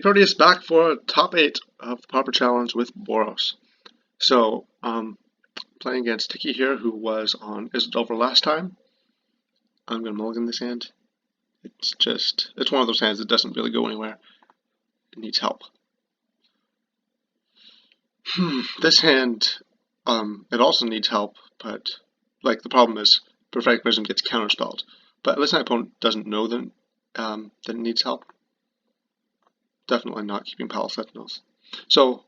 pproteus back for top 8 of the Pauper Challenge with Boros. So, playing against Tiki here, who was on Izzet over last time. I'm going to mulligan this hand. It's one of those hands that doesn't really go anywhere. It needs help. This hand, it also needs help, but, the problem is Prophetic Wisdom gets counterspelled. But at least my opponent doesn't know that it needs help. Definitely not keeping Palace Sentinels. So,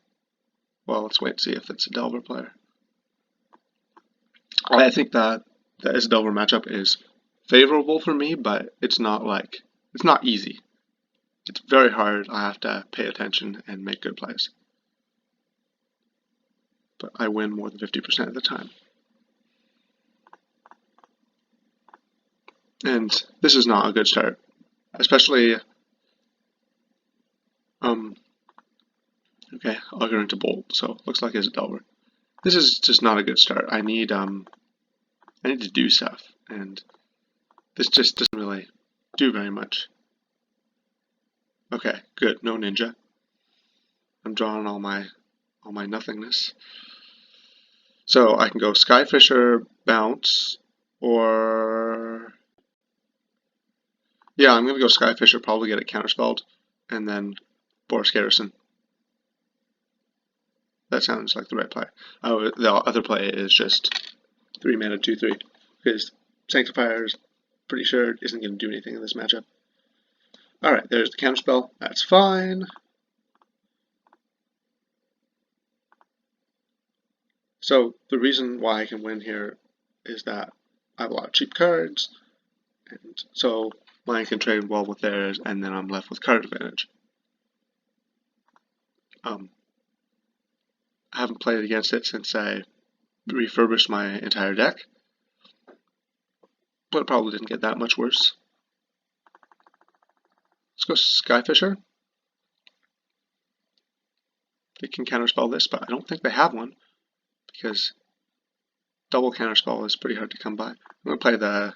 well, let's wait and see if it's a Delver player. I think that the Izzet Delver matchup is favorable for me, but it's not easy. It's very hard. I have to pay attention and make good plays. But I win more than 50% of the time. And this is not a good start, especially okay, I'll go into bolt, so looks like it's a Delver. This is just not a good start. I need to do stuff, and this just doesn't really do very much. Okay, good, no ninja. I'm drawing all my nothingness. So I can go Skyfisher, bounce, or yeah, I'm gonna go Skyfisher, probably get it counterspelled, and then Boros Garrison. That sounds like the right play. Oh, the other play is just 3 mana 2/3 because Sanctifier's pretty sure isn't going to do anything in this matchup. Alright, there's the counterspell. That's fine. So the reason why I can win here is that I have a lot of cheap cards, and so mine can trade well with theirs, and then I'm left with card advantage. I haven't played against it since I refurbished my entire deck, but it probably didn't get that much worse. Let's go Skyfisher. They can counterspell this, but I don't think they have one, because double counterspell is pretty hard to come by. I'm going to play the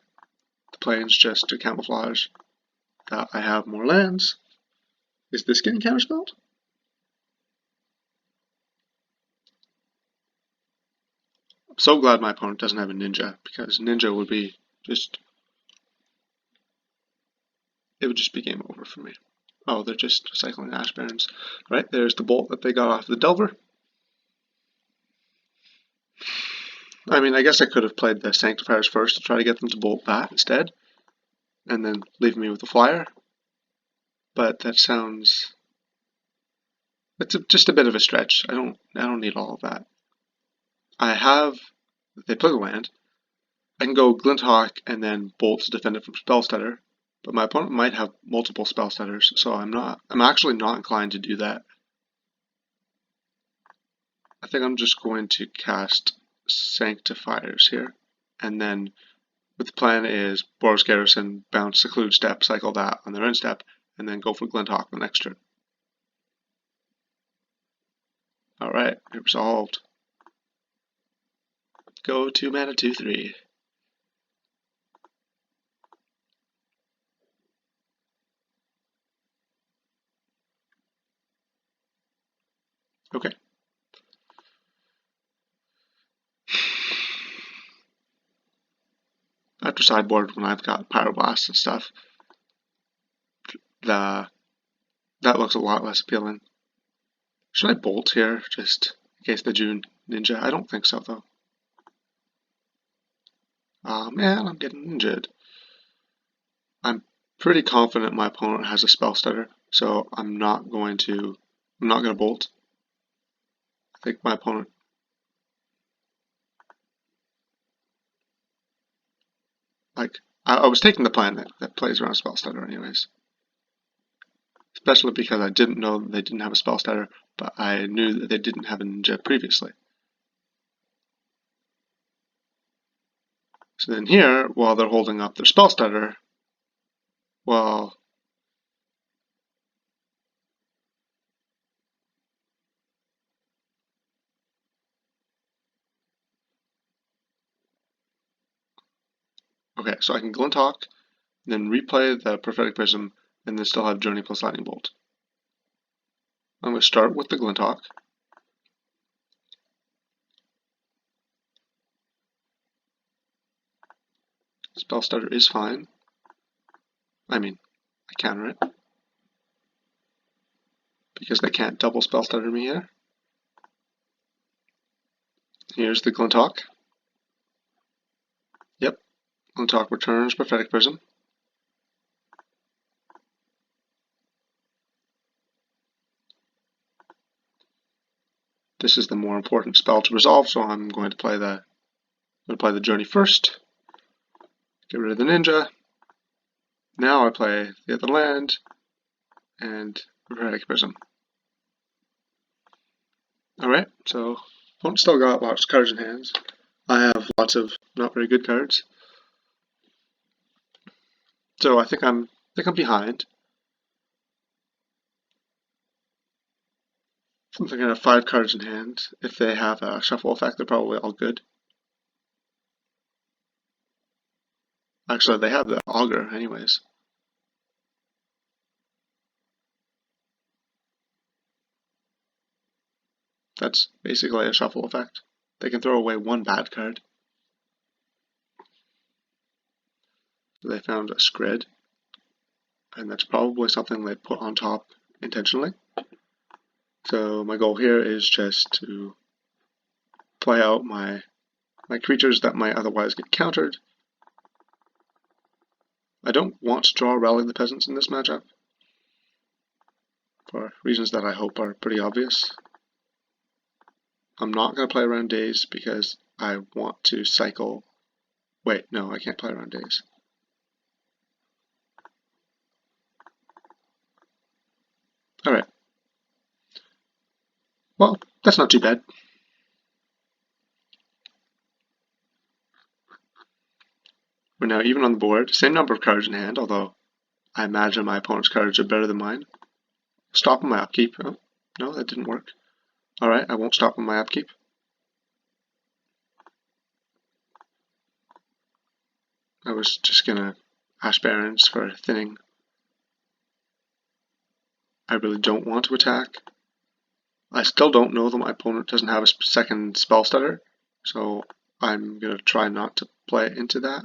planes just to camouflage that I have more lands. Is this getting counterspelled? I'm so glad my opponent doesn't have a ninja, because ninja would be it would just be game over for me. Oh, they're just cycling Ash Barrens. Right, there's the bolt that they got off the Delver. I mean, I guess I could have played the Sanctifiers first to try to get them to bolt that instead, and then leave me with the flyer. But that sounds... it's just a bit of a stretch. I don't need all of that. They play the land. I can go Glinthawk and then bolt to defend it from Spellstutter, but my opponent might have multiple Spellstutters, so I'm actually not inclined to do that. I think I'm just going to cast Sanctifiers here, and then the plan is Boros Garrison, bounce, Seclude Step, cycle that on their end step, and then go for Glinthawk the next turn. Alright, resolved. Go 2 mana 2/3. Okay. After sideboard, when I've got Pyroblast and stuff, that looks a lot less appealing. Should I bolt here, just in case the June Ninja? I don't think so, though. Oh man, I'm getting injured. I'm pretty confident my opponent has a spell stutter, so I'm not going to bolt. I think my opponent... I was taking the plan that plays around spell stutter anyways. Especially because I didn't know that they didn't have a spell stutter, but I knew that they didn't have a ninja previously. So then here, while they're holding up their spell stutter, well, okay, so I can Glinthawk, then replay the Prophetic Prism, and then still have Journey plus Lightning Bolt. I'm going to start with the Glinthawk. Spell Stutter is fine. I mean, I counter it. Because they can't double Spell Stutter me here. Here's the Glinthawk. Yep, Glinthawk returns Prophetic Prism. This is the more important spell to resolve, so I'm going to play the Journey first. Get rid of the Ninja. Now I play the other land and Prophetic Prism. Alright, so opponent still got lots of cards in hands. I have lots of not very good cards. So I think I'm behind. I'm thinking I have 5 cards in hand. If they have a shuffle effect, they're probably all good. Actually, they have the Augur anyways. That's basically a shuffle effect. They can throw away 1 bad card. So they found a Scred, and that's probably something they put on top intentionally. So my goal here is just to play out my creatures that might otherwise get countered. I don't want to draw Rally the Peasants in this matchup, for reasons that I hope are pretty obvious. I'm not going to play around Days because I want to cycle. Wait, no, I can't play around Days. Alright. Well, that's not too bad. We're now even on the board. Same number of cards in hand, although I imagine my opponent's cards are better than mine. Stop on my upkeep. Oh, no, that didn't work. Alright, I won't stop on my upkeep. I was just gonna Ash Barrens for thinning. I really don't want to attack. I still don't know that my opponent doesn't have a second Spell Stutter, so I'm gonna try not to play into that.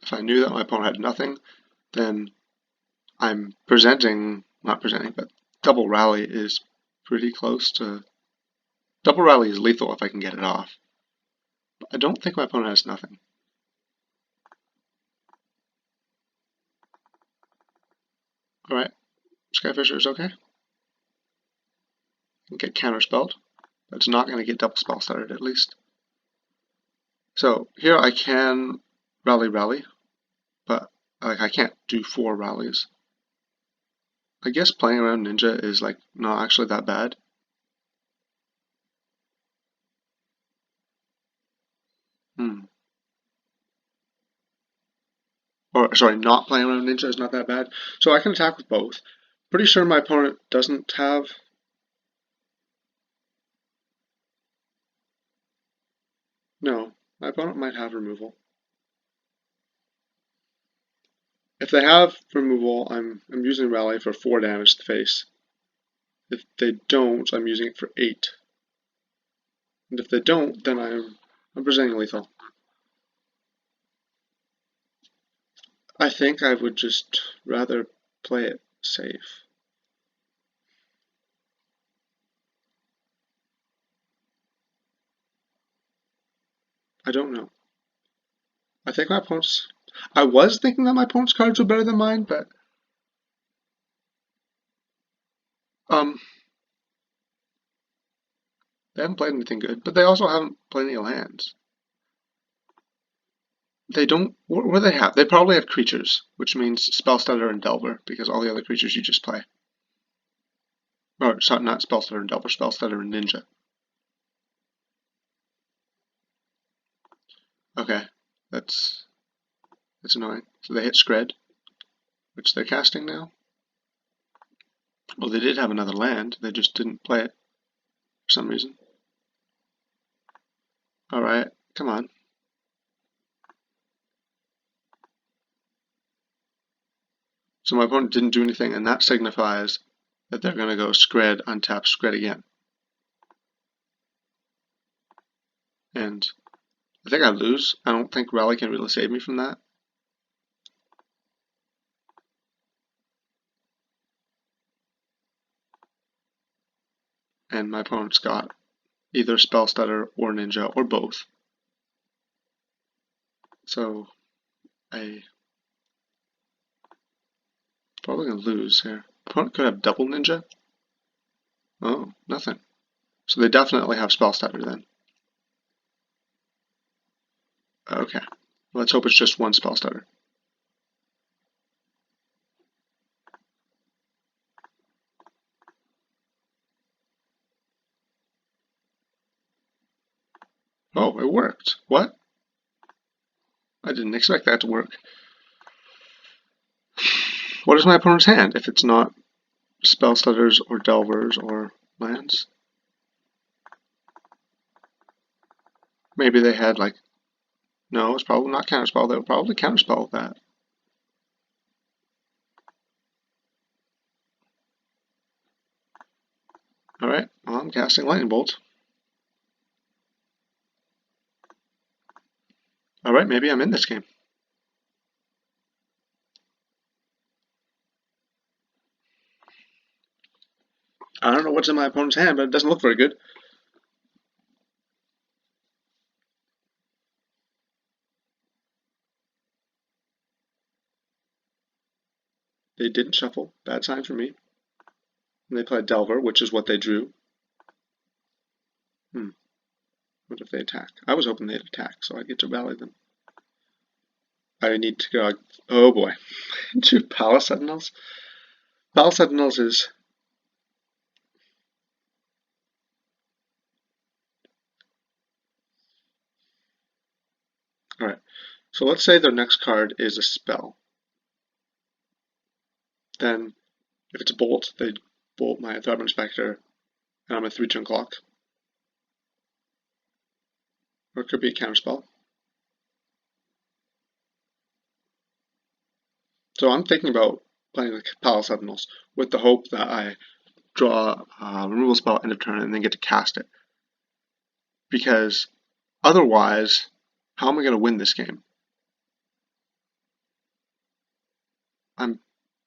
If I knew that my opponent had nothing, then I'm not presenting, but Double Rally is pretty close to... Double Rally is lethal if I can get it off. But I don't think my opponent has nothing. Alright, Skyfisher is okay. Get counterspelled. That's not going to get double spell started at least. So here I can rally, but I can't do 4 rallies. I guess playing around Ninja is not actually that bad. Or sorry, not playing around Ninja is not that bad. So I can attack with both. Pretty sure my opponent doesn't have... No, my opponent might have removal. If they have removal, I'm using Rally for 4 damage to the face. If they don't, I'm using it for 8. And if they don't, then I'm presenting lethal. I think I would just rather play it safe. I don't know. I think my opponent's... I was thinking that my opponent's cards were better than mine, but... They haven't played anything good, but they also haven't played any lands. They don't... What do they have? They probably have creatures, which means Spellstutter and Delver, because all the other creatures you just play. Or, sorry, not Spellstutter and Delver, Spellstutter and Ninja. Okay, that's annoying. So they hit Scred. which they're casting now. Well, they did have another land, they just didn't play it for some reason. Alright, come on. So my opponent didn't do anything, and that signifies that they're going to go Scred, untap, Scred again. And I think I lose. I don't think Rally can really save me from that. And my opponent's got either Spell Stutter or Ninja or both. So I probably gonna lose here. Opponent could have double Ninja. Oh, nothing. So they definitely have Spell Stutter then. Okay. Let's hope it's just one Spell Stutter. Oh, it worked. What? I didn't expect that to work. What is my opponent's hand if it's not Spell Stutters or Delvers or lands? Maybe they had like... No, it's probably not Counterspell. They would probably Counterspell that. Alright, well, I'm casting Lightning Bolt. Alright, maybe I'm in this game. I don't know what's in my opponent's hand, but it doesn't look very good. They didn't shuffle. Bad sign for me. And they played Delver, which is what they drew. What if they attack? I was hoping they'd attack, so I get to rally them. I need to go... Oh boy. 2 Palace Sentinels? Palace Sentinels is... Alright, so let's say their next card is a spell. Then, if it's a bolt, they bolt my Threadman Inspector, and I'm at 3-turn clock. Or it could be a counterspell. So I'm thinking about playing the Palace Sentinels with the hope that I draw a removal spell end of turn and then get to cast it. Because otherwise, how am I going to win this game? I'm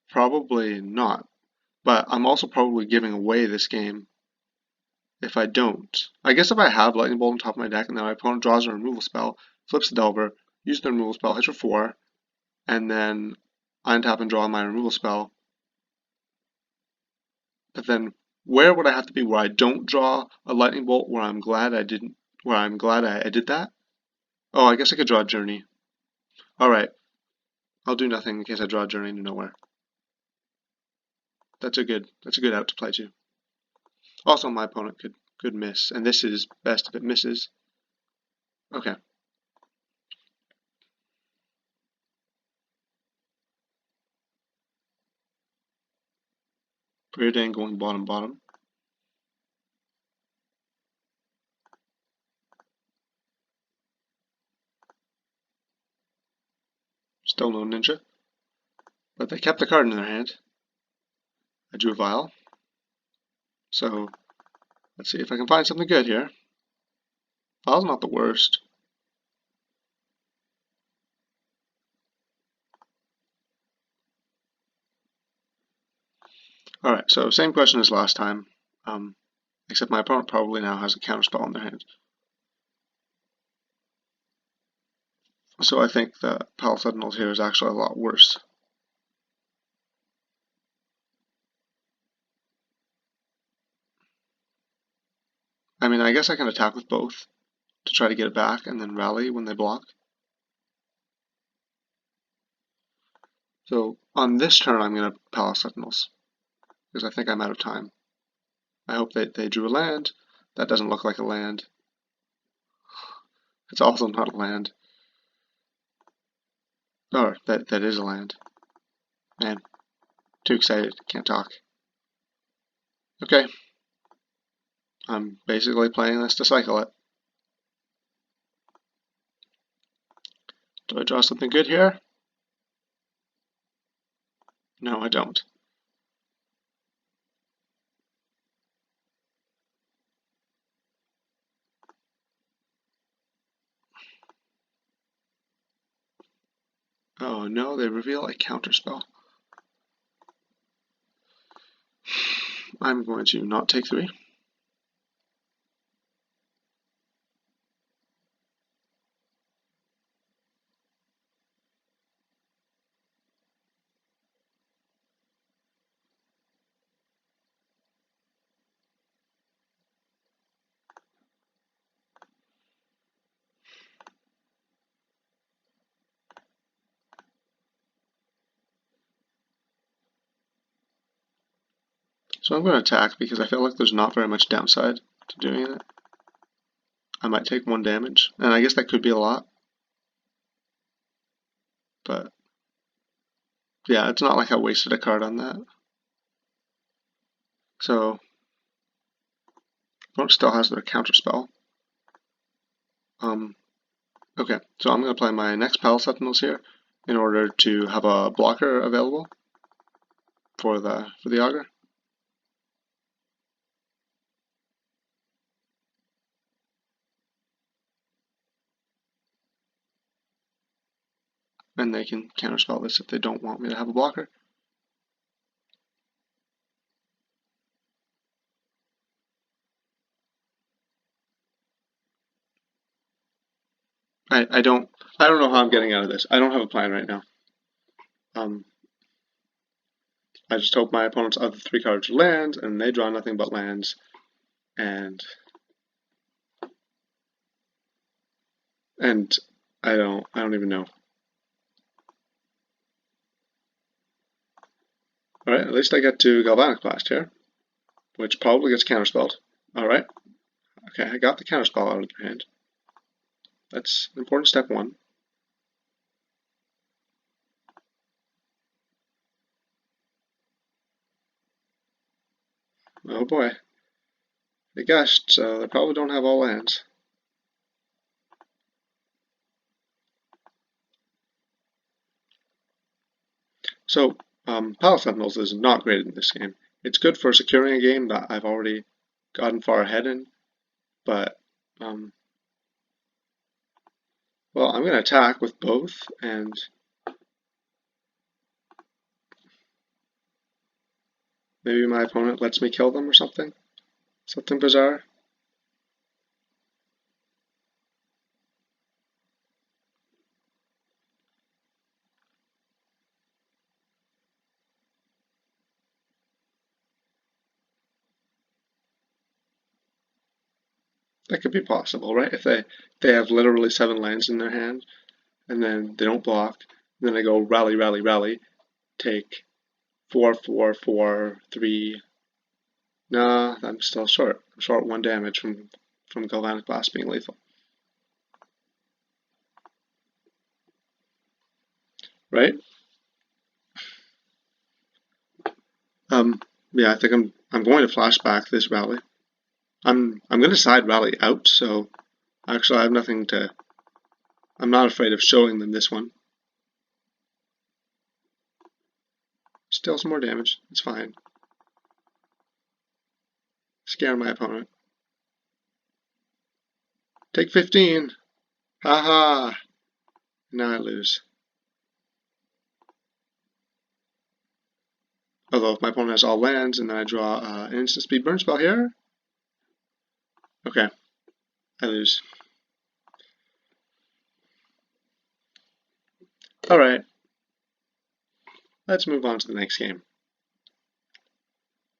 probably not, but I'm also probably giving away this game if I don't. I guess if I have Lightning Bolt on top of my deck and then my opponent draws a removal spell, flips the Delver, uses the removal spell, hits for 4, and then I untap and draw my removal spell. But then where would I have to be where I don't draw a Lightning Bolt where I'm glad I didn't, where I'm glad I did that? Oh, I guess I could draw a Journey. Alright, I'll do nothing in case I draw a Journey to nowhere. That's a good out to play too. Also, my opponent could miss, and this is best if it misses. Okay. Preordain going bottom. Still no Ninja. But they kept the card in their hand. I drew a Vial. So, let's see if I can find something good here. Vial's not the worst. Alright, so same question as last time. Except my opponent probably now has a counterspell in their hand. So I think the Palace Sentinels here is actually a lot worse. I mean, I guess I can attack with both to try to get it back and then rally when they block. So on this turn I'm going to Palace Sentinels because I think I'm out of time. I hope that they drew a land. That doesn't look like a land. It's also not a land. Oh, that is a land. Man, too excited, can't talk. Okay. I'm basically playing this to cycle it. Do I draw something good here? No, I don't. Oh no, they reveal a counterspell. I'm going to not take 3. So I'm going to attack because I feel like there's not very much downside to doing it. I might take 1 damage, and I guess that could be a lot. But yeah, it's not like I wasted a card on that. So opponent still has their counterspell. Okay, so I'm going to play my next Pal Sentinels here in order to have a blocker available for the Augur. And they can counterspell this if they don't want me to have a blocker. I don't know how I'm getting out of this. I don't have a plan right now. I just hope my opponent's other 3 cards are lands, and they draw nothing but lands, and I don't even know. All right, at least I get to Galvanic Blast here, which probably gets counterspelled. All right, okay, I got the counterspell out of their hand. That's an important step 1. Oh boy. They gushed, so they probably don't have all lands. So, Pal Sentinels is not great in this game. It's good for securing a game that I've already gotten far ahead in, but, well, I'm going to attack with both, and maybe my opponent lets me kill them or something. Something bizarre. That could be possible, right? If they have literally 7 lands in their hand, and then they don't block, and then they go rally, rally, rally, take 4, 4, 4, 3. Nah, I'm still short. I'm short 1 damage from Galvanic Blast being lethal. Right? Yeah, I think I'm going to flashback this rally. I'm going to side rally out, so actually I have nothing to. I'm not afraid of showing them this one. Still some more damage. It's fine. Scare my opponent. Take 15. Haha. Now I lose. Although if my opponent has all lands and then I draw an instant speed burn spell here. Okay. I lose. Alright. Let's move on to the next game.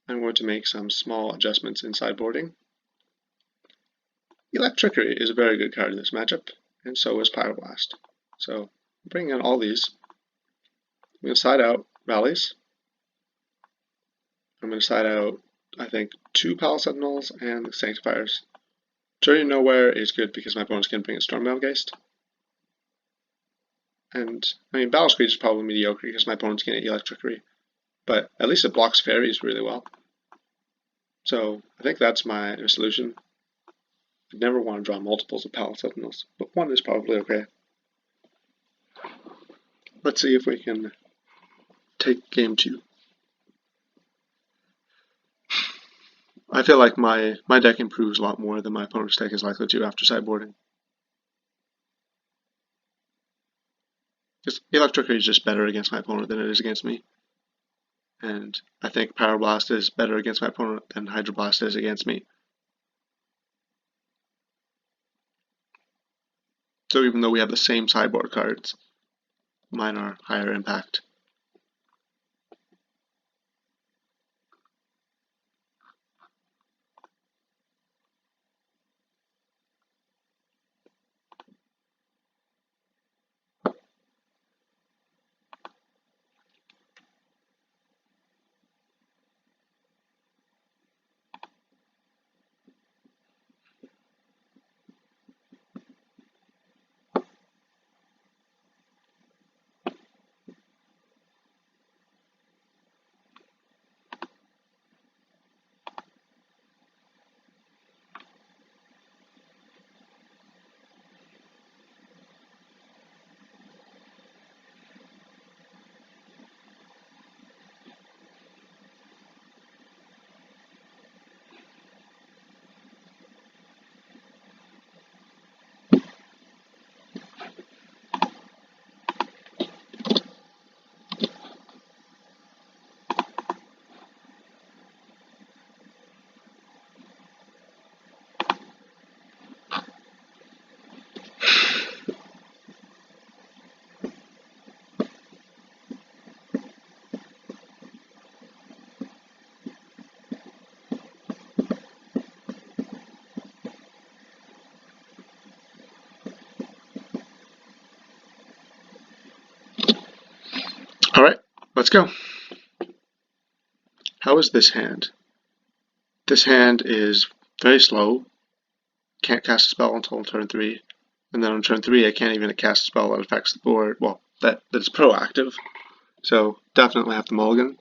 I'm going to make some small adjustments in sideboarding. Electricity is a very good card in this matchup, and so is Pyroblast. So I'm bringing in all these. I'm going to side out rallies. I'm going to side out, I think, 2 Pal Sentinels and Sanctifiers. Journey Nowhere is good because my opponents can bring in Stormveilgeist. And I mean, Battle Screech is probably mediocre because my opponent's getting Electrickery, but at least it blocks fairies really well. So I think that's my solution. I'd never want to draw multiples of Palace Sentinels, but one is probably okay. Let's see if we can take game 2. I feel like my deck improves a lot more than my opponent's deck is likely to after sideboarding. Because Electricity is just better against my opponent than it is against me. And I think Power Blast is better against my opponent than Hydroblast is against me. So even though we have the same sideboard cards, mine are higher impact. Alright, let's go. How is this hand? This hand is very slow. Can't cast a spell until turn 3. And then on turn 3 I can't even cast a spell that affects the board. Well, that is proactive. So definitely have to mulligan.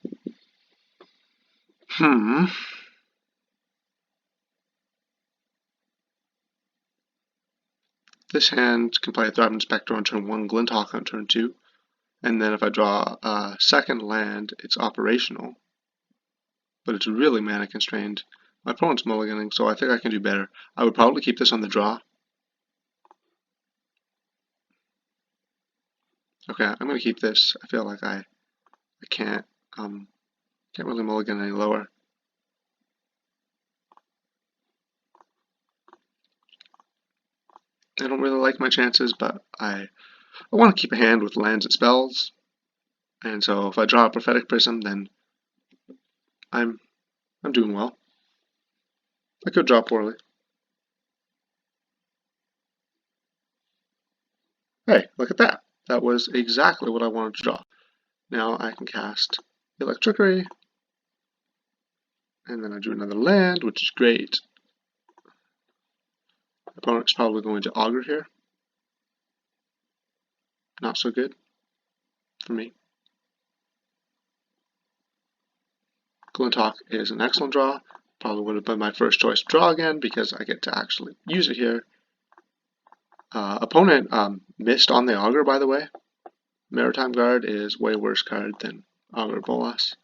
This hand can play a Thriving Spectre on turn 1, Glinthawk on turn 2. And then if I draw a second land, it's operational. But it's really mana constrained. My opponent's mulliganing, so I think I can do better. I would probably keep this on the draw. Okay, I'm going to keep this. I feel like I can't really mulligan any lower. I don't really like my chances, but I want to keep a hand with lands and spells. And so if I draw a Prophetic Prism, then I'm doing well. I could draw poorly. Hey, look at that. That was exactly what I wanted to draw. Now I can cast Electrickery, and then I drew another land, which is great. Opponent's probably going to Augur here. Not so good for me. Glinthawk is an excellent draw. Probably would have been my first choice draw again because I get to actually use it here. Opponent missed on the Augur, by the way. Maritime Guard is way worse card than Augur Bolas.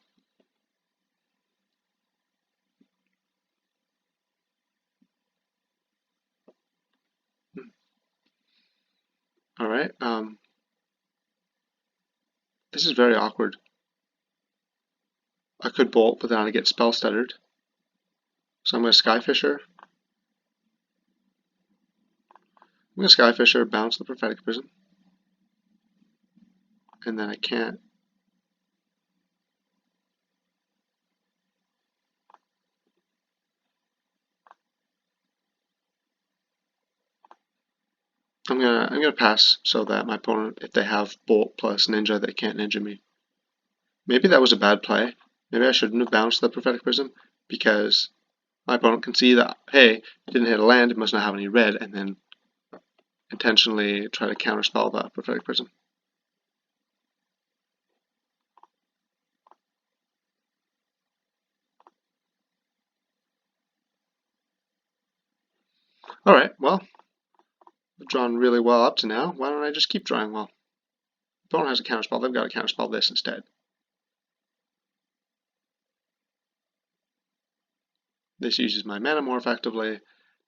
Alright, this is very awkward. I could bolt, but then I get spell stuttered. So I'm going to Skyfisher. I'm going to Skyfisher, bounce the Prophetic Prism. And then I can't. I'm gonna pass so that my opponent, if they have Bolt plus Ninja, they can't Ninja me. Maybe that was a bad play. Maybe I shouldn't have bounced the Prophetic Prism because my opponent can see that, hey, it didn't hit a land, it must not have any red, and then intentionally try to counterspell the Prophetic Prism. Alright, well, I've drawn really well up to now. Why don't I just keep drawing well? Opponent has a counterspell, they've got to counterspell this instead. This uses my mana more effectively.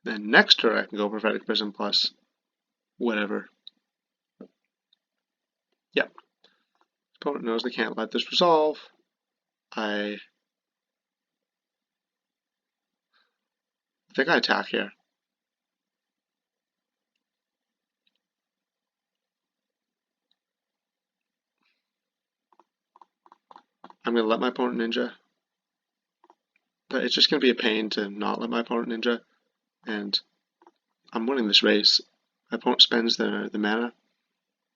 Then next turn I can go Prophetic Prism plus whatever. Yep. Opponent knows they can't let this resolve. I think I attack here. I'm going to let my opponent ninja. But it's just going to be a pain to not let my opponent ninja. And I'm winning this race. My opponent spends the mana.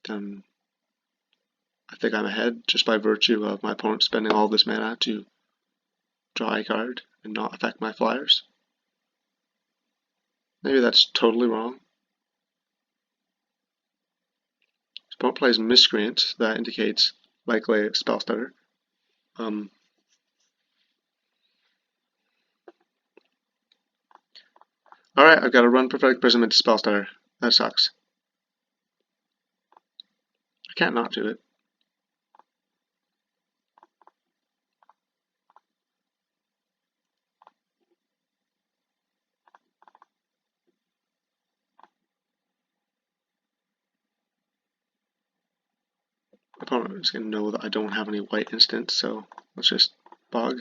Then I think I'm ahead just by virtue of my opponent spending all this mana to draw a card and not affect my flyers. Maybe that's totally wrong. His opponent plays Miscreant. That indicates likely a spell stutter. Alright, I've got to run Prophetic Prism into spell stutter. That sucks. I can't not do it. My opponent is going to know that I don't have any white instants, so let's just bog.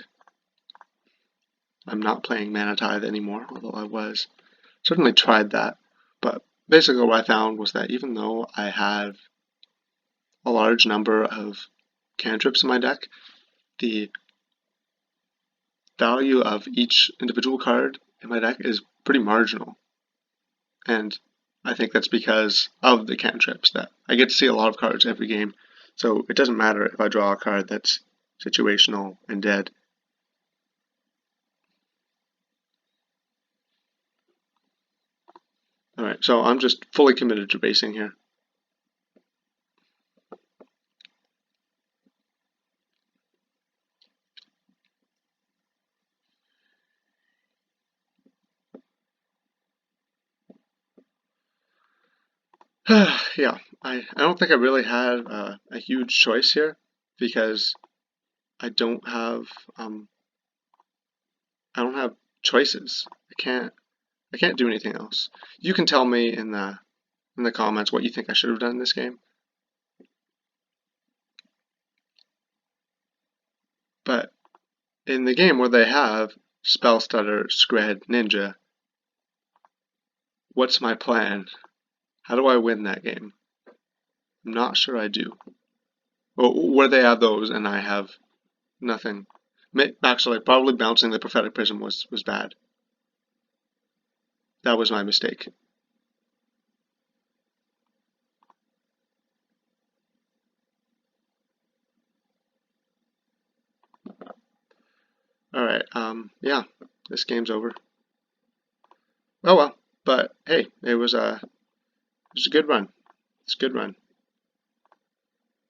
I'm not playing Mana Tithe anymore, although I was. Certainly tried that, but basically what I found was that even though I have a large number of cantrips in my deck, the value of each individual card in my deck is pretty marginal. And I think that's because of the cantrips, that I get to see a lot of cards every game, so it doesn't matter if I draw a card that's situational and dead. Alright, so I'm just fully committed to racing here. Yeah, I don't think I really had a huge choice here, because I don't have choices. I can't do anything else. You can tell me in the comments what you think I should have done in this game. But in the game where they have Spell Stutter, Scred, Ninja, what's my plan? How do I win that game? I'm not sure I do. Well, where they have those and I have nothing. Actually, probably bouncing the Prophetic Prism was bad. That was my mistake. Alright, yeah, this game's over. Oh well, but hey, it was a good run. It's a good run.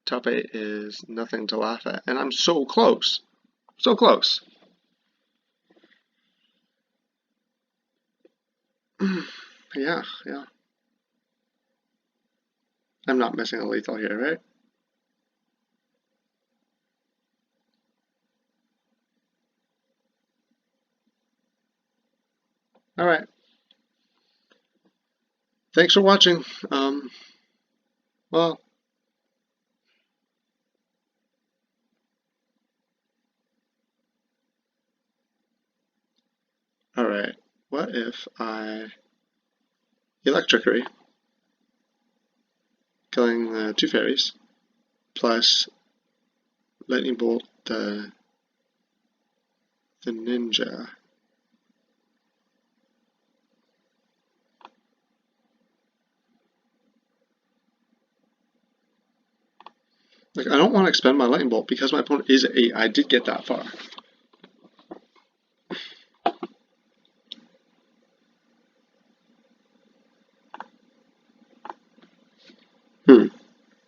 Top 8 is nothing to laugh at, and I'm so close. So close. Yeah. I'm not missing a lethal here, right? Alright. Thanks for watching. Well, alright. What if I Electrickery, killing the 2 fairies, plus Lightning Bolt the ninja. Like, I don't want to expend my Lightning Bolt because my opponent is at 8. I did get that far.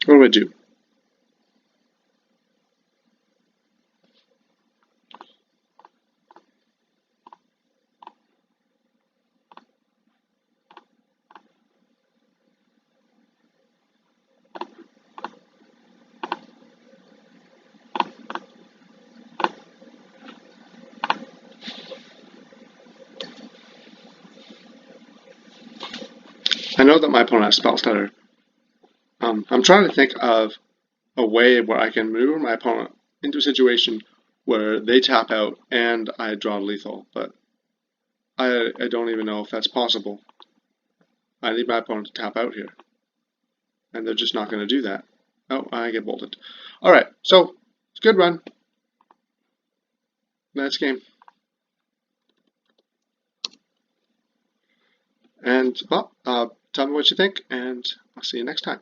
What do I do? I know that my opponent has spell stutter. I'm trying to think of a way where I can maneuver my opponent into a situation where they tap out and I draw lethal, but I don't even know if that's possible. I need my opponent to tap out here, and they're just not going to do that. Oh, I get bolted. Alright, so, it's a good run. Nice game. And, well, tell me what you think, and I'll see you next time.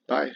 Bye.